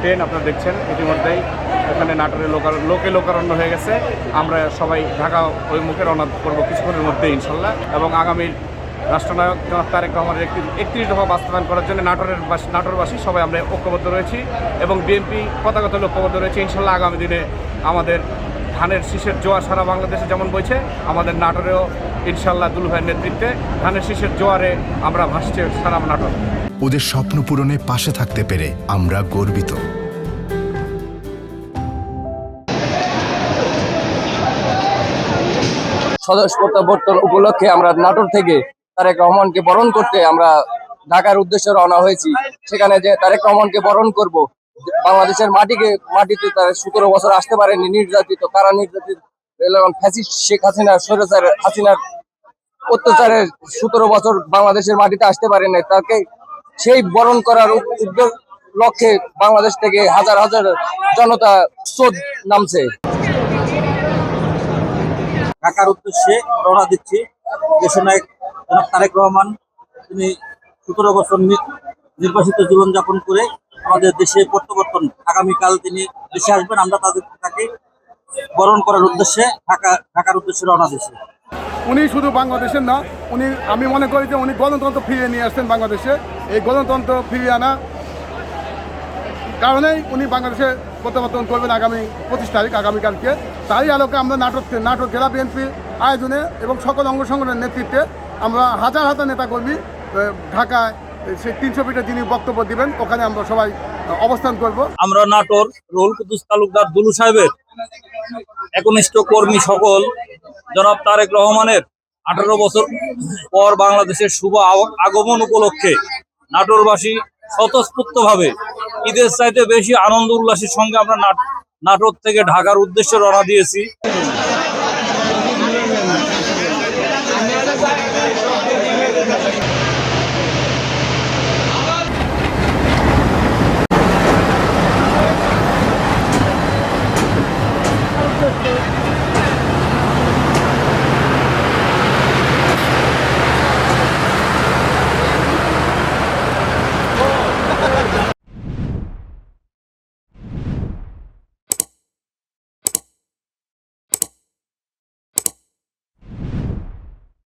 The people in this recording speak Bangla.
ট্রেন আপনারা দেখছেন ইতিমধ্যেই এখানে নাটোরের লোকারণ্য হয়ে গেছে। আমরা সবাই ঢাকা অভিমুখে রওনা করবো কিছুক্ষণের মধ্যে ইনশাল্লাহ। এবং আগামী রাষ্ট্রনায়ক জনাব তারেক রহমানের 31 দফা বাস্তবায়ন করার জন্য নাটোরবাসী সবাই আমরা ঐক্যবদ্ধ রয়েছি এবং বিএনপি পতাকাত ঐক্যবদ্ধ রয়েছে। ইনশাল্লাহ আগামী দিনে আমাদের ধানের শীষের জোয়ার সারা বাংলাদেশে যেমন বইছে, আমাদের নাটোরেও ইনশাল্লাহ দুলু ভাইয়ের নেতৃত্বে ধানের শীষের জোয়ারে আমরা ভাসছে সারা নাটোর। ওদের স্বপ্ন পূরণে পাশে থাকতে পেরে আমরা গর্বিত। সদস্য প্রত্যাবর্তন উপলক্ষে আমরা নাটোর থেকে তারেক রহমানকে বরণ করতে আমরা ঢাকার উদ্দেশ্যে রওনা হয়েছি। সেখানে যে তারেক রহমানকে বরণ করব, বাংলাদেশের মাটিতে তারা 17 বছর আসতে পারেনি, নির্যাতিত কারা নির্যাতিত ফ্যাসিস্ট শেখ হাসিনার অত্যাচারে 17 বছর বাংলাদেশের মাটিতে আসতে পারে নাই। তাকে সেই বরণ করার উদ্যোগ লক্ষ্যে বাংলাদেশ থেকে হাজার হাজার জনতা স্রোত নামছে। ঢাকার উদ্দেশ্যে রওনা দিচ্ছি। দেশনায়ক জনাব তারেক রহমান তিনি 17 বছর নির্বাসিত জীবনযাপন করে আমাদের দেশে প্রত্যাবর্তন, আগামীকাল তিনি দেশে আসবেন। আমরা তাকে বরণ করার উদ্দেশ্যে ঢাকার উদ্দেশ্যে রওনা দিচ্ছি। উনি শুধু বাংলাদেশের না, আমি মনে করি যে উনি গণতন্ত্র ফিরিয়ে নিয়ে আসছেন বাংলাদেশে। এই গণতন্ত্র ফিরিয়ে আনা কারণেই উনি বাংলাদেশে প্রত্যাবর্তন করবেন আগামী 25 তারিখ, আগামীকালকে। তারই আলোকে আমরা নাটোর জেলা বিএনপির আয়োজনে এবং সকল অঙ্গ সংগঠনের নেতৃত্বে আমরা হাজার হাজার নেতাকর্মী ঢাকায় সেই 300 ফিটে যিনি বক্তব্য দিবেন ওখানে আমরা সবাই অবস্থান করব। আমরা নাটোর রুহুল কুদ্দুস তালুকদার দুলু সাহেবের একনিষ্ঠ কর্মী সকল জনাব তারেক রহমানের 18 বছর পর বাংলাদেশের শুভ আগমন উপলক্ষে নাটোরবাসী স্বতঃস্ফূর্তভাবে ঈদের চাইতে বেশি আনন্দ উল্লাসের সঙ্গে আমরা নাটোর থেকে ঢাকার উদ্দেশ্যে রওনা দিয়েছি।